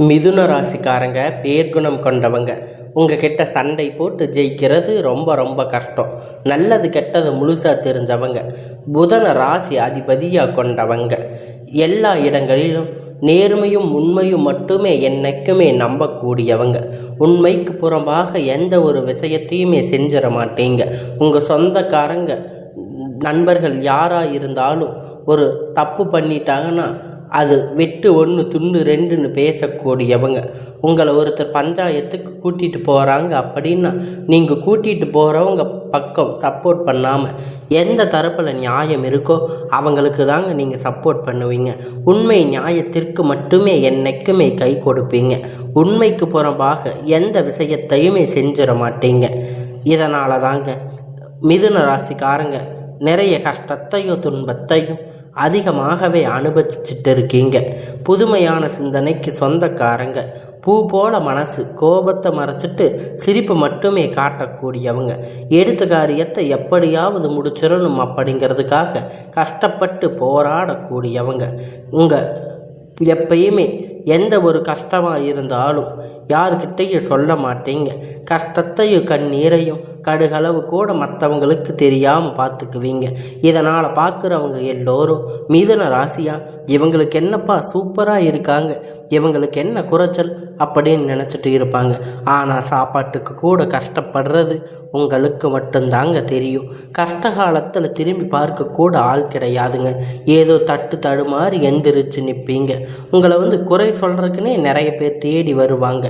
மிதுன ராசிக்காரங்க பேர்குணம் கொண்டவங்க. உங்ககிட்ட சண்டை போட்டு ஜெயிக்கிறது ரொம்ப ரொம்ப கஷ்டம். நல்லது கெட்டது முழுசாக தெரிஞ்சவங்க. புதன ராசி அதிபதியாக கொண்டவங்க. எல்லா இடங்களிலும் நேர்மையும் உண்மையும் மட்டுமே என்னைக்குமே நம்பக்கூடியவங்க. உண்மைக்கு புறம்பாக எந்த ஒரு விஷயத்தையுமே செஞ்சிட மாட்டீங்க. உங்கள் சொந்தக்காரங்க நண்பர்கள் யாராக இருந்தாலும் ஒரு தப்பு பண்ணிட்டாங்கன்னா அது வெட்டு 1 துண்டு 2ன்னு பேசக்கூடியவங்க. உங்களை ஒருத்தர் பஞ்சாயத்துக்கு கூட்டிகிட்டு போகிறாங்க அப்படின்னா நீங்கள் கூட்டிகிட்டு போகிறவங்க பக்கம் சப்போர்ட் பண்ணாமல் எந்த தரப்பில் நியாயம் இருக்கோ அவங்களுக்கு தாங்க நீங்கள் சப்போர்ட் பண்ணுவீங்க. உண்மை நியாயத்திற்கு மட்டுமே என்னைக்குமே கை கொடுப்பீங்க. உண்மைக்கு புறம்பாக எந்த விஷயத்தையுமே செஞ்சிட மாட்டீங்க. இதனால தாங்க மிதுன ராசிக்காரங்க நிறைய கஷ்டத்தையும் துன்பத்தையும் அதிகமாகவே அனுபவிச்சுட்டு இருக்கீங்க. புதுமையான சிந்தனைக்கு சொந்தக்காரங்க. பூ போல மனசு, கோபத்தை மறைச்சிட்டு சிரிப்பு மட்டுமே காட்டக்கூடியவங்க. எடுத்த காரியத்தை எப்படியாவது முடிச்சிடணும் அப்படிங்கிறதுக்காக கஷ்டப்பட்டு போராடக்கூடியவங்க. எப்பயுமே எந்த ஒரு கஷ்டமாக இருந்தாலும் யாருக்கிட்டையும் சொல்ல மாட்டீங்க. கஷ்டத்தையும் கண்ணீரையும் கடுகளவு கூட மற்றவங்களுக்கு தெரியாமல் பார்த்துக்குவீங்க. இதனால் பார்க்குறவங்க எல்லோரும் மிதுன ராசியா இவங்களுக்கு என்னப்பா சூப்பராக இருக்காங்க, இவங்களுக்கு என்ன குறைச்சல் அப்படின்னு நினச்சிட்டு இருப்பாங்க. ஆனால் சாப்பாட்டுக்கு கூட கஷ்டப்படுறது உங்களுக்கு மட்டும்தாங்க தெரியும். கஷ்ட காலத்தில் திரும்பி பார்க்க கூட ஆள் கிடையாதுங்க. ஏதோ தட்டு தடுமாறி எந்திரிச்சு நிற்பீங்க. உங்களை குறை சொல்கிறதுக்குன்னே நிறைய பேர் தேடி வருவாங்க.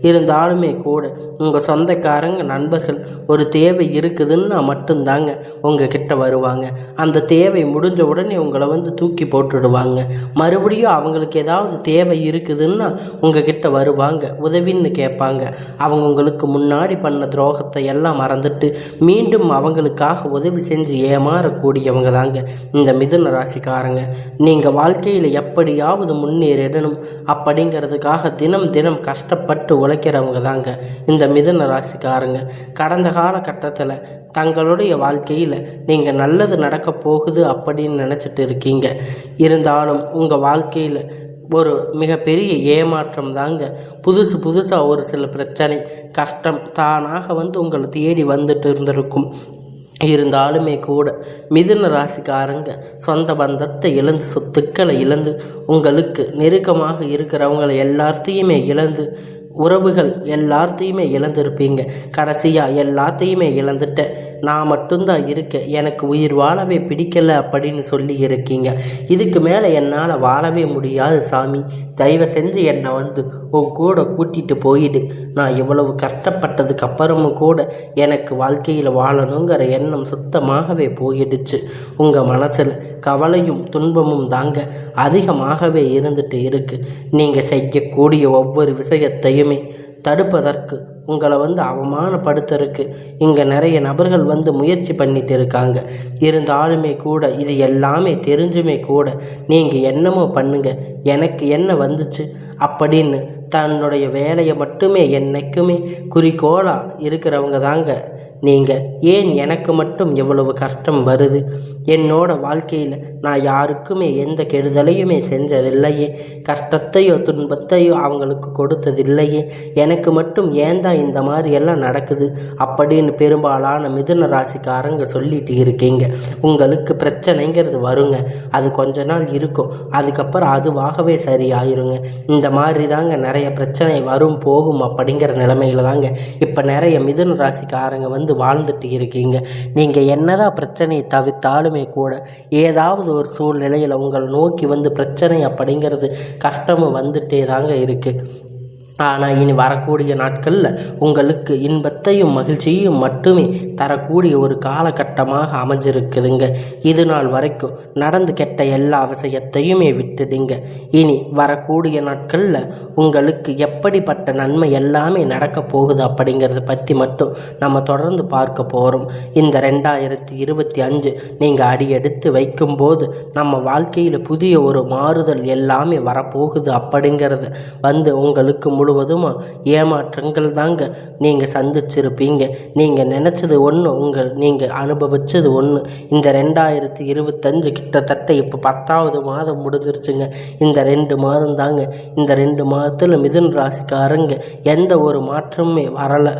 இருந்தாலுமே கூட உங்கள் சொந்தக்காரங்க நண்பர்கள் ஒரு தேவை இருக்குதுன்னா மட்டும்தாங்க உங்ககிட்ட வருவாங்க. அந்த தேவை முடிஞ்ச உடனே உங்களை தூக்கி போட்டுடுவாங்க. மறுபடியும் அவங்களுக்கு ஏதாவது தேவை இருக்குதுன்னா உங்ககிட்ட வருவாங்க, உதவின்னு கேட்பாங்க. அவங்க உங்களுக்கு முன்னாடி பண்ண துரோகத்தை எல்லாம் மறந்துட்டு மீண்டும் அவங்களுக்காக உதவி செஞ்சு ஏமாறக்கூடியவங்க தாங்க இந்த மிதுன ராசிக்காரங்க. நீங்கள் வாழ்க்கையில் எப்படியாவது முன்னேறிடணும் அப்படிங்கிறதுக்காக தினம் தினம் கஷ்டப்பட்டு உழைக்கிறவங்க தாங்க இந்த மிதுன ராசிக்காரங்க. கடந்த காலகட்டத்தில் தங்களுடைய வாழ்க்கையில் நீங்கள் நல்லது நடக்க போகுது அப்படின்னு நினச்சிட்டு இருக்கீங்க. இருந்தாலும் உங்கள் வாழ்க்கையில் ஒரு மிகப்பெரிய ஏமாற்றம் தாங்க. புதுசாக ஒரு சில பிரச்சனை கஷ்டம் தானாக உங்களை தேடி வந்துட்டு இருந்திருக்கும். இருந்தாலுமே கூட மிதுன ராசிக்காரங்க சொந்த பந்தத்தை இழந்து, சொத்துக்களை இழந்து, உங்களுக்கு நெருக்கமாக இருக்கிறவங்களை எல்லாத்தையுமே இழந்து, உறவுகள் எல்லாத்தையுமே இழந்திருப்பீங்க. கடைசியாக எல்லாத்தையுமே இழந்துட்ட நான் மட்டும்தான் இருக்கேன், எனக்கு உயிர் வாழவே பிடிக்கலை அப்படின்னு சொல்லி இருக்கீங்க. இதுக்கு மேலே என்னால் வாழவே முடியாது சாமி, தயவு செஞ்சு என்னை உன் கூட கூட்டிகிட்டு போயிடு. நான் இவ்வளவு கஷ்டப்பட்டதுக்கு அப்புறமும் கூட எனக்கு வாழ்க்கையில் வாழணுங்கிற எண்ணம் சுத்தமாகவே போயிடுச்சு. உங்கள் மனசில் கவலையும் துன்பமும் தாங்க அதிகமாகவே இருந்துட்டு இருக்கு. நீங்கள் செய்யக்கூடிய ஒவ்வொரு விஷயத்தையுமே தடுப்பதற்கு, உங்களை அவமானப்படுத்துறதுக்கு இங்கே நிறைய நபர்கள் முயற்சி பண்ணிட்டு இருக்காங்க. இருந்தாலுமே கூட இது எல்லாமே தெரிஞ்சுமே கூட நீங்கள் என்னமோ பண்ணுங்க, எனக்கு என்ன வந்துச்சு அப்படின்னு தன்னுடைய வேலையை மட்டுமே என்னைக்குமே குறிக்கோளாக இருக்கிறவங்க தாங்க நீங்கள். ஏன் எனக்கு மட்டும் எவ்வளவு கஷ்டம் வருது? என்னோட வாழ்க்கையில் நான் யாருக்குமே எந்த கெடுதலையுமே செஞ்சதில்லையே, கஷ்டத்தையோ துன்பத்தையோ அவங்களுக்கு கொடுத்ததில்லையே, எனக்கு மட்டும் ஏன் தான் இந்த மாதிரி எல்லாம் நடக்குது அப்படின்னு பெரும்பாலான மிதுன ராசிக்காரங்க சொல்லிட்டு இருக்கீங்க. உங்களுக்கு பிரச்சனைங்கிறது வருங்க, அது கொஞ்ச நாள் இருக்கும், அதுக்கப்புறம் அதுவாகவே சரியாயிருங்க. இந்த மாதிரி தாங்க நிறைய பிரச்சனை வரும் போகும் அப்படிங்கிற நிலைமையில தாங்க இப்போ நிறைய மிதுன ராசிக்காரங்க வாழ்ந்துட்டு இருக்கீங்க. நீங்கள் என்னதான் பிரச்சனையை தவிர்த்தாலுமே கூட ஏதாவது ஒரு சூழ்நிலையில் உங்களை நோக்கி பிரச்சனை அப்படிங்கிறது கஷ்டமும் வந்துட்டே தாங்க இருக்குது. ஆனால் இனி வரக்கூடிய நாட்களில் உங்களுக்கு இன்பத்தையும் மகிழ்ச்சியையும் மட்டுமே தரக்கூடிய ஒரு காலகட்டமாக அமைஞ்சிருக்குதுங்க. இது நாள் வரைக்கும் நடந்து கெட்ட எல்லா விஷயத்தையுமே விட்டுடுங்க. இனி வரக்கூடிய நாட்களில் உங்களுக்கு எப்படிப்பட்ட நன்மை எல்லாமே நடக்க போகுது அப்படிங்கிறத பற்றி மட்டும் நம்ம தொடர்ந்து பார்க்க போகிறோம். இந்த 2025 நீங்கள் அடியெடுத்து வைக்கும்போது நம்ம வாழ்க்கையில் புதிய ஒரு மாறுதல் எல்லாமே வரப்போகுது அப்படிங்கிறத உங்களுக்கு முழுவதும் ஏமாற்றங்கள் தாங்க நீங்கள் சந்திச்சிருப்பீங்க. நீங்கள் நினச்சது ஒன்று, நீங்கள் அனுபவிச்சது ஒன்று. இந்த 2025 கிட்டத்தட்ட இப்போ 10வது மாதம் முடிஞ்சிருச்சுங்க. இந்த 2 மாதம் தாங்க. இந்த 2 மாதத்தில் மிதுன ராசிக்காரங்க எந்த ஒரு மாற்றமே வரலை.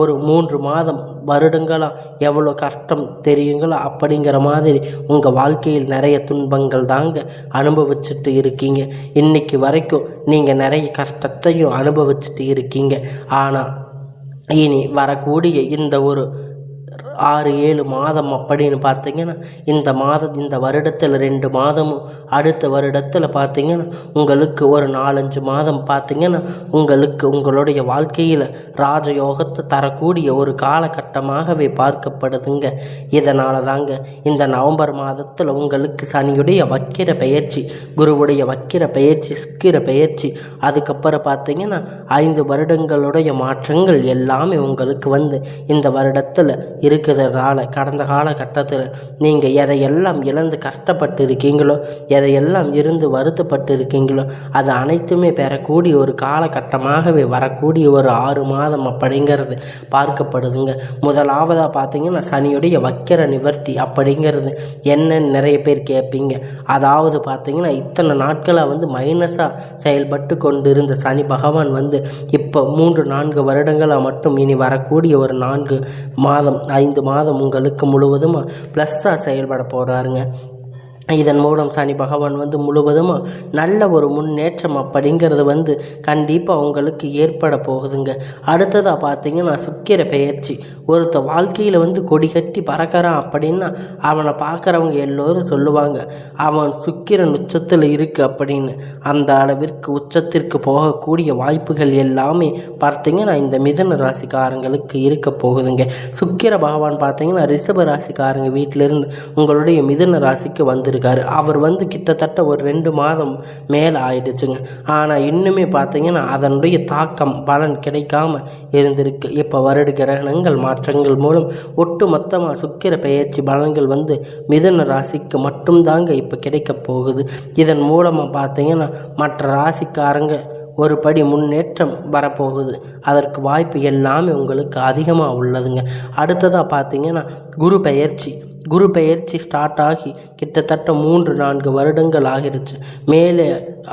ஒரு 3 மாதம் வருடங்களாக எவ்வளோ கஷ்டம் தெரியுங்களா? அப்படிங்கிற மாதிரி உங்கள் வாழ்க்கையில் நிறைய துன்பங்கள் தாங்க அனுபவிச்சுட்டு இருக்கீங்க. இன்னைக்கு வரைக்கும் நீங்கள் நிறைய கஷ்டத்தையும் அனுபவிச்சுட்டு இருக்கீங்க. ஆனால் இனி வரக்கூடிய இந்த ஒரு 6-7 மாதம் அப்படின்னு பார்த்தீங்கன்னா, இந்த வருடத்தில் 2 மாதமும், அடுத்த வருடத்தில் பார்த்தீங்கன்னா உங்களுக்கு ஒரு 4-5 மாதம் பார்த்தீங்கன்னா உங்களுக்கு உங்களுடைய வாழ்க்கையில் ராஜயோகத்தை தரக்கூடிய ஒரு காலகட்டமாகவே பார்க்கப்படுதுங்க. இதனால தாங்க இந்த நவம்பர் மாதத்தில் உங்களுக்கு சனியுடைய வக்கிர பெயர்ச்சி, குருவுடைய வக்கிர பெயர்ச்சி, சுக்கிர பெயர்ச்சி, அதுக்கப்புறம் பார்த்தீங்கன்னா 5 வருடங்களுடைய மாற்றங்கள் எல்லாமே உங்களுக்கு இந்த வருடத்தில் இருக்கிறதால கடந்த காலகட்டத்தில் நீங்கள் எதையெல்லாம் இழந்து கஷ்டப்பட்டு இருக்கீங்களோ, எதையெல்லாம் இருந்து வருத்தப்பட்டு இருக்கீங்களோ, அது அனைத்துமே பெறக்கூடிய ஒரு காலகட்டமாகவே வரக்கூடிய ஒரு 6 மாதம் அப்படிங்கிறது பார்க்கப்படுதுங்க. முதலாவதாக பார்த்தீங்கன்னா சனியுடைய வக்கிர நிவர்த்தி அப்படிங்கிறது என்னன்னு நிறைய பேர் கேட்பீங்க. அதாவது பார்த்தீங்கன்னா இத்தனை நாட்களாக மைனஸாக செயல்பட்டு கொண்டு இருந்த சனி பகவான் இப்போ 3-4 வருடங்களாக மட்டும் இனி வரக்கூடிய ஒரு 4 மாதம் 5 மாதம் உங்களுக்கு முழுவதும் ப்ளஸ்ஸாக செயல்பட போகிறாருங்க. இதன் மூலம் சனி பகவான் முழுவதும் நல்ல ஒரு முன்னேற்றம் அப்படிங்கிறது கண்டிப்பாக உங்களுக்கு ஏற்பட போகுதுங்க. அடுத்ததாக பார்த்தீங்கன்னா சுக்கிர பெயர்ச்சி. ஒருத்த வாழ்க்கையில் கொடி கட்டி பறக்கிறான் அப்படின்னா அவனை பார்க்குறவங்க எல்லோரும் சொல்லுவாங்க அவன் சுக்கிரன் உச்சத்தில் இருக்குது அப்படின்னு. அந்த அளவிற்கு உச்சத்திற்கு போகக்கூடிய வாய்ப்புகள் எல்லாமே பார்த்தீங்கன்னா இந்த மிதுன ராசிக்காரங்களுக்கு இருக்க போகுதுங்க. சுக்கிர பகவான் பார்த்தீங்கன்னா ரிஷப ராசிக்காரங்க வீட்டிலிருந்து உங்களுடைய மிதுன ராசிக்கு வந்திருக்காரு. அவர் கிட்டத்தட்ட ஒரு 2 மாதம் மேலே ஆயிடுச்சுங்க. ஆனால் இன்னுமே பார்த்தீங்கன்னா அதனுடைய தாக்கம் பலன் கிடைக்காம இருந்திருக்கு. இப்போ வருட கிரகணங்கள் மாற்றங்கள் மூலம் ஒட்டு மொத்தமாக சுக்கிர பெயர்ச்சி பலன்கள் மிதுன ராசிக்கு மட்டும்தாங்க இப்போ கிடைக்க போகுது. இதன் மூலமாக பார்த்தீங்கன்னா மற்ற ராசிக்காரங்க ஒரு படி முன்னேற்றம் வரப்போகுது. அதற்கு வாய்ப்பு எல்லாமே உங்களுக்கு அதிகமாக உள்ளதுங்க. அடுத்ததாக பார்த்தீங்கன்னா குரு பெயர்ச்சி ஸ்டார்ட் ஆகி கிட்டத்தட்ட 3-4 வருடங்கள் மேலே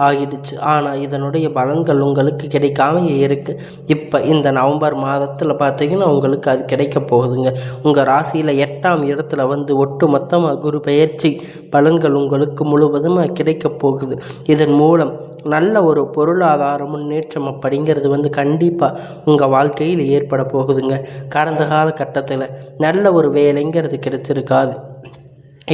ஆகிடுச்சு. ஆனால் இதனுடைய பலன்கள் உங்களுக்கு கிடைக்காம இருக்குது. இப்போ இந்த நவம்பர் மாதத்தில் பார்த்தீங்கன்னா உங்களுக்கு அது கிடைக்க போகுதுங்க. உங்கள் ராசியில் 8ஆம் இடத்துல ஒட்டு மொத்தமாக குரு பெயர்ச்சி பலன்கள் உங்களுக்கு முழுவதுமாக கிடைக்க போகுது. இதன் மூலம் நல்ல ஒரு பொருளாதார முன்னேற்றம் அப்படிங்கிறது கண்டிப்பாக உங்கள் வாழ்க்கையில் ஏற்பட போகுதுங்க. கடந்த காலகட்டத்தில் நல்ல ஒரு வேலைங்கிறது கிடைச்சிருக்காது.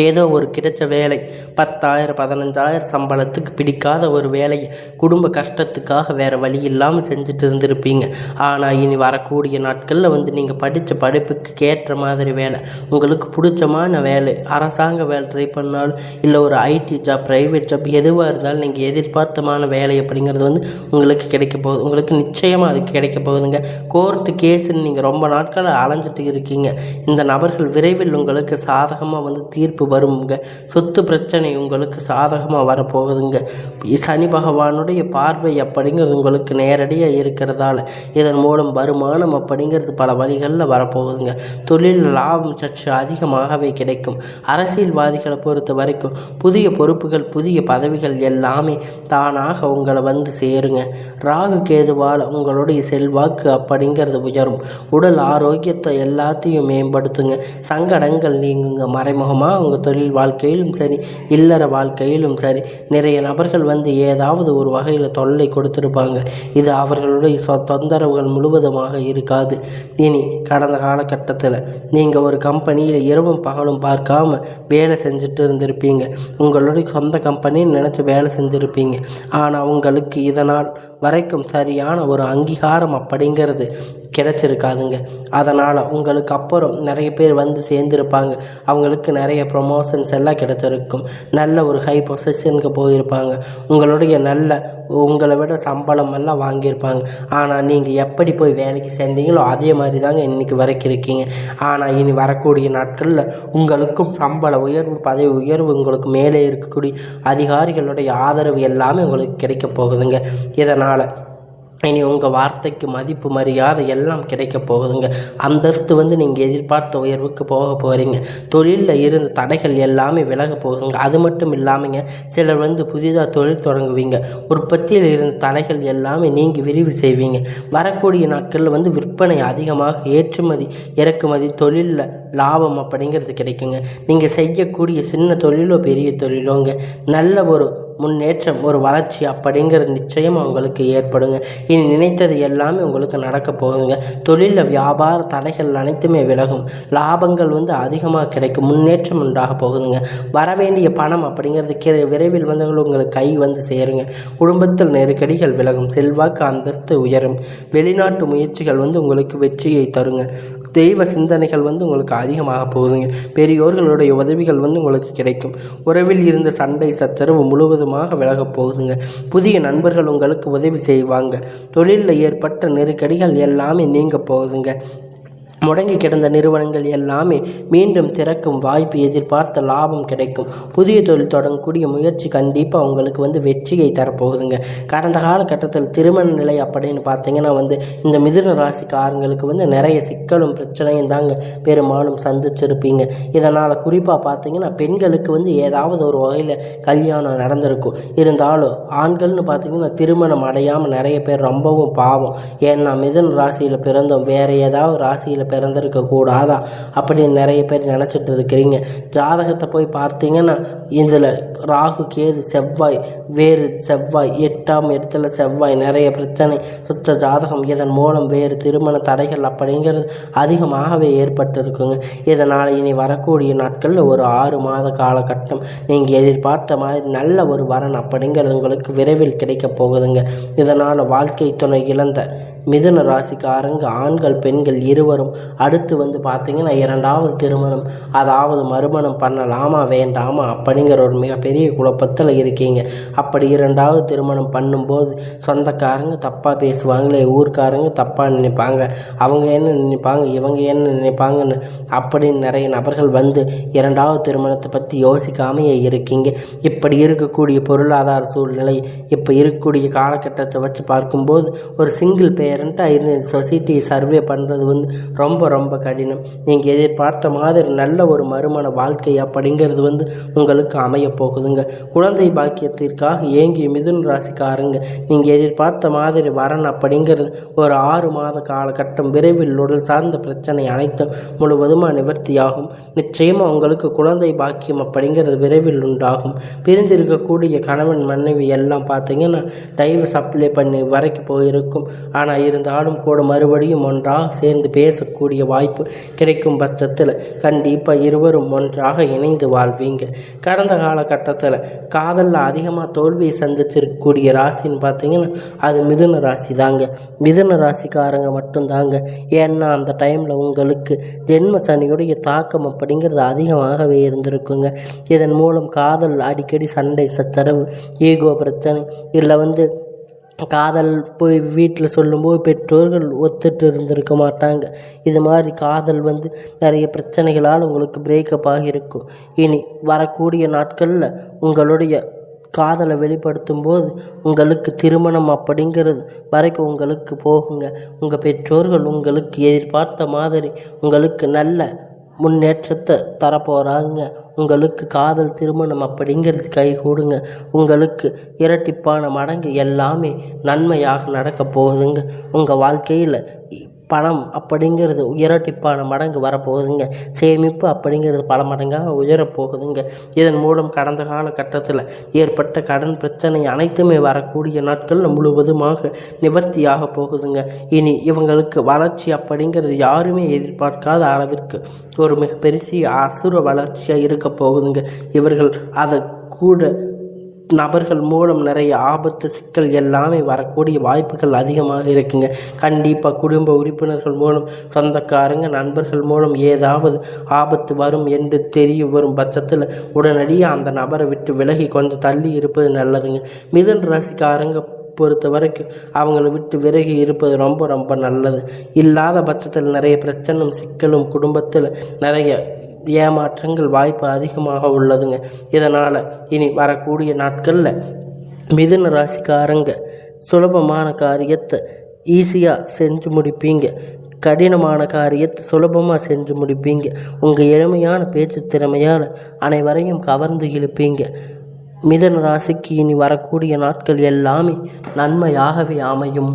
ஏதோ ஒரு கிடைச்ச வேலை 10,000-15,000 சம்பளத்துக்கு பிடிக்காத ஒரு வேலையை குடும்ப கஷ்டத்துக்காக வேறு வழி இல்லாமல் செஞ்சுட்டு இருந்திருப்பீங்க. ஆனால் இனி வரக்கூடிய நாட்களில் நீங்கள் படித்த படிப்புக்கு ஏற்ற மாதிரி வேலை, உங்களுக்கு பிடிச்சமான வேலை, அரசாங்க வேலை ட்ரை பண்ணாலும் இல்லை ஒரு ஐடி ஜாப், ப்ரைவேட் ஜாப், எதுவாக இருந்தாலும் நீங்கள் எதிர்பார்த்தமான வேலை அப்படிங்கிறது உங்களுக்கு கிடைக்க போகுது. உங்களுக்கு நிச்சயமாக அதுக்கு கிடைக்க போகுதுங்க. கோர்ட்டு கேஸுன்னு நீங்கள் ரொம்ப நாட்களாக அலைஞ்சிட்டு இருக்கீங்க. இந்த நபர்கள் விரைவில் உங்களுக்கு சாதகமாக தீர்ப்பு வருங்க. சொத்து பிரச்சனை உங்களுக்கு சாதகமாக வரப்போகுதுங்க. சனி பகவானுடைய பார்வை அப்படிங்கிறது உங்களுக்கு நேரடியாக இருக்கிறதால இதன் மூலம் வருமானம் அப்படிங்கிறது பல வழிகளில் வரப்போகுதுங்க. தொழில் லாபம் சற்று அதிகமாகவே கிடைக்கும். அரசியல்வாதிகளை பொறுத்த வரைக்கும் புதிய பொறுப்புகள், புதிய பதவிகள் எல்லாமே தானாக உங்களை சேருங்க. ராகு கேதுவால் உங்களுடைய செல்வாக்கு அப்படிங்கிறது உயரும். உடல் ஆரோக்கியத்தை எல்லாத்தையும் மேம்படுத்துங்க. சங்கடங்கள் நீங்குங்க. மறைமுகமாக உங்கள் தொழில் வாழ்க்கையிலும் சரி, இல்லற வாழ்க்கையிலும் சரி, நிறைய நபர்கள் ஏதாவது ஒரு வகையில் தொல்லை கொடுத்துருப்பாங்க. இது அவர்களுடைய தொந்தரவுகள் முழுவதுமாக இருக்காது. இனி கடந்த காலகட்டத்தில் நீங்கள் ஒரு கம்பெனியில் இரவும் பகலும் பார்க்காம வேலை செஞ்சுட்டு இருந்திருப்பீங்க. உங்களுடைய சொந்த கம்பெனின்னு நினச்சி வேலை செஞ்சுருப்பீங்க. ஆனால் உங்களுக்கு இதனால் வரைக்கும் சரியான ஒரு அங்கீகாரம் அப்படிங்கிறது கிடைச்சிருக்காதுங்க. அதனால் உங்களுக்கு அப்புறம் நிறைய பேர் சேர்ந்துருப்பாங்க. அவங்களுக்கு நிறைய ப்ரொமோஷன்ஸ் எல்லாம் கிடைச்சிருக்கும். நல்ல ஒரு ஹை பொசிஷனுக்கு போயிருப்பாங்க. உங்களை விட சம்பளம் எல்லாம் வாங்கியிருப்பாங்க. ஆனால் நீங்கள் எப்படி போய் வேலைக்கு சேர்ந்தீங்களோ அதே மாதிரி தாங்க இன்றைக்கி வரைக்கும் இருக்கீங்க. ஆனால் இனி வரக்கூடிய நாட்களில் உங்களுக்கும் சம்பள உயர்வு, பதவி உயர்வு, உங்களுக்கு மேலே இருக்கக்கூடிய அதிகாரிகளுடைய ஆதரவு எல்லாமே உங்களுக்கு கிடைக்க போகுதுங்க. இதனால் இனி உங்கள் வார்த்தைக்கு மதிப்பு மரியாதை எல்லாம் கிடைக்க போகுதுங்க. அந்தஸ்து நீங்கள் எதிர்பார்த்த உயர்வுக்கு போக போகிறீங்க. தொழிலில் இருந்த தடைகள் எல்லாமே விலக போகுதுங்க. அது மட்டும் இல்லாமங்க, சிலர் புதிதாக தொழில் தொடங்குவீங்க. உற்பத்தியில் இருந்த தடைகள் எல்லாமே நீங்கள் விரிவு செய்வீங்க. வரக்கூடிய நாட்களில் விற்பனை அதிகமாக, ஏற்றுமதி இறக்குமதி தொழிலில் லாபம் அப்படிங்கிறது கிடைக்குங்க. நீங்கள் செய்யக்கூடிய சின்ன தொழிலோ பெரிய தொழிலோங்க நல்ல ஒரு முன்னேற்றம், ஒரு வளர்ச்சி அப்படிங்கிறது நிச்சயம் உங்களுக்கு ஏற்படுங்க. இனி நினைத்தது எல்லாமே உங்களுக்கு நடக்க போகுங்க. தொழிலில் வியாபார தடைகள் அனைத்துமே விலகும். லாபங்கள் அதிகமாக கிடைக்கும். முன்னேற்றம் உண்டாக போகுதுங்க. வரவேண்டிய பணம் அப்படிங்கிறது விரைவில் உங்களுக்கு கை சேருங்க. குடும்பத்தில் நெருக்கடிகள் விலகும். செல்வாக்கு அந்தஸ்து உயரும். வெளிநாட்டு முயற்சிகள் உங்களுக்கு வெற்றியை தருங்க. தெய்வ சிந்தனைகள் உங்களுக்கு அதிகமாக போகுதுங்க. பெரியோர்களுடைய உதவிகள் உங்களுக்கு கிடைக்கும். உறவில் இருந்த சண்டை சச்சரவு முழுவதுமாக விலகப் போகுதுங்க. புதிய நண்பர்கள் உங்களுக்கு உதவி செய்வாங்க. தொழிலில் ஏற்பட்ட நெருக்கடிகள் எல்லாமே நீங்க போகுதுங்க. முடங்கி கிடந்த நிறுவனங்கள் எல்லாமே மீண்டும் திறக்கும் வாய்ப்பு, எதிர்பார்த்த லாபம் கிடைக்கும். புதிய தொழில் தொடங்கக்கூடிய முயற்சி கண்டிப்பாக உங்களுக்கு வெற்றியை தரப்போகுதுங்க. கடந்த காலகட்டத்தில் திருமண நிலை அப்படின்னு பார்த்தீங்கன்னா இந்த மிதுன ராசிக்காரங்களுக்கு நிறைய சிக்கலும் பிரச்சனையும் தாங்க பெரும்பாலும் சந்திச்சிருப்பீங்க. இதனால் குறிப்பாக பார்த்தீங்கன்னா பெண்களுக்கு ஏதாவது ஒரு வகையில் கல்யாணம் நடந்திருக்கும். இருந்தாலும் ஆண்கள்னு பார்த்தீங்கன்னா திருமணம் அடையாமல் நிறைய பேர் ரொம்பவும் பாவம். ஏன்னா மிதுன ராசியில் பிறந்தோம், வேறு ஏதாவது ராசியில் பிறந்திருக்க கூடாதா அப்படின்னு நிறைய பேர் நினச்சிட்டு இருக்கிறீங்க. ஜாதகத்தை போய் பார்த்தீங்கன்னா இதில் ராகு கேது செவ்வாய், வேறு செவ்வாய் 8ஆம் இடத்துல செவ்வாய், நிறைய பிரச்சனை சுத்த ஜாதகம். இதன் மூலம் வேறு திருமண தடைகள் அப்படிங்கிறது அதிகமாகவே ஏற்பட்டு இருக்குங்க. இதனால் இனி வரக்கூடிய நாட்களில் ஒரு 6 மாத காலகட்டம் நீங்கள் எதிர்பார்த்த மாதிரி நல்ல ஒரு வரன் அப்படிங்கிறது உங்களுக்கு விரைவில் கிடைக்க போகுதுங்க. இதனால் வாழ்க்கை துணை இழந்த மிதுன ராசிக்காரங்க ஆண்கள் பெண்கள் இருவரும் அடுத்து பார்த்தீங்கன்னா 2வது திருமணம், அதாவது மறுமணம் பண்ணலாமா வேண்டாமா அப்படிங்கிற ஒரு மிகப்பெரிய குழப்பத்தில் இருக்கீங்க. அப்படி 2வது திருமணம் பண்ணும்போது சொந்தக்காரங்க தப்பாக பேசுவாங்களே, ஊர்க்காரங்க தப்பாக நினைப்பாங்க, அவங்க என்ன நினைப்பாங்க, இவங்க என்ன நினைப்பாங்கன்னு அப்படின்னு நிறைய நபர்கள் 2வது திருமணத்தை பற்றி யோசிக்காமையே இருக்கீங்க. இப்படி இருக்கக்கூடிய பொருளாதார சூழ்நிலை, இப்போ இருக்கக்கூடிய காலகட்டத்தை வச்சு பார்க்கும்போது ஒரு சிங்கிள் பேரண்ட்டாக இருந்து சொசைட்டி சர்வே பண்ணுறது ரொம்ப ரொம்ப கடினம். நீங்கள் எதிர்பார்த்த மாதிரி நல்ல ஒரு மறுமண வாழ்க்கை அப்படிங்கிறது உங்களுக்கு அமைய போகுதுங்க. குழந்தை பாக்கியத்திற்காக ஏங்கிய மிதுன ராசிக்காரங்க நீங்கள் எதிர்பார்த்த மாதிரி வரன் அப்படிங்கிறது ஒரு 6 மாத காலகட்டம் விரைவில் உடல் சார்ந்த பிரச்சனை அனைத்தும் முழுவதுமாக நிவர்த்தியாகும். நிச்சயமாக உங்களுக்கு குழந்தை பாக்கியம் அப்படிங்கிறது விரைவில் உண்டாகும். பிரிந்திருக்கக்கூடிய கணவன் மனைவி எல்லாம் பார்த்தீங்கன்னா டைவர்ஸ் அப்ளை பண்ணி வரைக்கும் போயிருக்கும். ஆனால் இருந்தாலும் கூட மறுபடியும் ஒன்றாக சேர்ந்து பேசக்கூடிய வாய்ப்பு கிடைக்கும் பட்சத்தில் கண்டிப்பாக இருவரும் ஒன்றாக இணைந்து வாழ்வீங்க. கடந்த காலகட்டத்தில் காதலில் அதிகமாக தோல்வியை சந்திச்சிருக்கக்கூடிய ராசின்னு பார்த்தீங்கன்னா அது மிதுன ராசி தாங்க. மிதுன ராசிக்காரங்க மட்டும்தாங்க. ஏன்னா அந்த டைமில் உங்களுக்கு ஜென்ம சனியுடைய தாக்கம் அப்படிங்கிறது அதிகமாகவே இருந்திருக்குங்க. இதன் மூலம் காதல் அடிக்கடி சண்டை சச்சரவு, ஈகோ பிரச்சனை, இல்லை காதல் போய் வீட்டில் சொல்லும்போது பெற்றோர்கள் ஒத்துட்டு இருந்திருக்க மாட்டாங்க. இது மாதிரி காதல் நிறைய பிரச்சனைகளால் உங்களுக்கு பிரேக்கப் ஆகியிருக்கும். இனி வரக்கூடிய நாட்களில் உங்களுடைய காதலை வெளிப்படுத்தும் போது உங்களுக்கு திருமணம் அப்படிங்கிறது வரைக்கும் உங்களுக்கு போகுங்க. உங்கள் பெற்றோர்கள் உங்களுக்கு எதிர்பார்த்த மாதிரி உங்களுக்கு நல்ல முன்னேற்றத்தை தரப்போகிறாங்க. உங்களுக்கு காதல் திருமணம் அப்படிங்கிறது கைகூடுங்க. உங்களுக்கு இரட்டிப்பான மடங்கு எல்லாமே நன்மையாக நடக்க போகுதுங்க. உங்கள் வாழ்க்கையில் பணம் அப்படிங்கிறது இரட்டிப்பான மடங்கு வரப்போகுதுங்க. சேமிப்பு அப்படிங்கிறது பல மடங்காக உயரப்போகுதுங்க. இதன் மூலம் கடந்த காலகட்டத்தில் ஏற்பட்ட கடன் பிரச்சனை அனைத்துமே வரக்கூடிய நாட்கள் முழுவதுமாக நிவர்த்தியாக போகுதுங்க. இனி இவங்களுக்கு வளர்ச்சி அப்படிங்கிறது யாருமே எதிர்பார்க்காத அளவிற்கு ஒரு மிகப்பெரிய அசுர வளர்ச்சியாக இருக்க போகுதுங்க. இவர்கள் அதை கூட நபர்கள் மூலம் நிறைய ஆபத்து சிக்கல் எல்லாமே வரக்கூடிய வாய்ப்புகள் அதிகமாக இருக்குங்க. கண்டிப்பாக குடும்ப உறுப்பினர்கள் மூலம், சொந்தக்காரங்க நண்பர்கள் மூலம் ஏதாவது ஆபத்து வரும் என்று தெரிய வரும் பட்சத்தில் உடனடியாக அந்த நபரை விட்டு விலகி கொஞ்சம் தள்ளி இருப்பது நல்லதுங்க. மிதுன ராசிக்காரங்க பொறுத்த வரைக்கும் அவங்கள விட்டு விலகி இருப்பது ரொம்ப ரொம்ப நல்லது. இல்லாத பட்சத்தில் நிறைய பிரச்சனையும் சிக்கலும், குடும்பத்தில் நிறைய ஏமாற்றங்கள் வாய்ப்பு அதிகமாக உள்ளதுங்க. இதனால் இனி வரக்கூடிய நாட்களில் மிதுன ராசிக்காரங்க சுலபமான காரியத்தை ஈஸியாக செஞ்சு முடிப்பீங்க. கடினமான காரியத்தை சுலபமாக செஞ்சு முடிப்பீங்க. உங்கள் எளிமையான பேச்சு திறமையால் அனைவரையும் கவர்ந்து இழுப்பீங்க. மிதுன ராசிக்கு இனி வரக்கூடிய நாட்கள் எல்லாமே நன்மையாகவே அமையும்.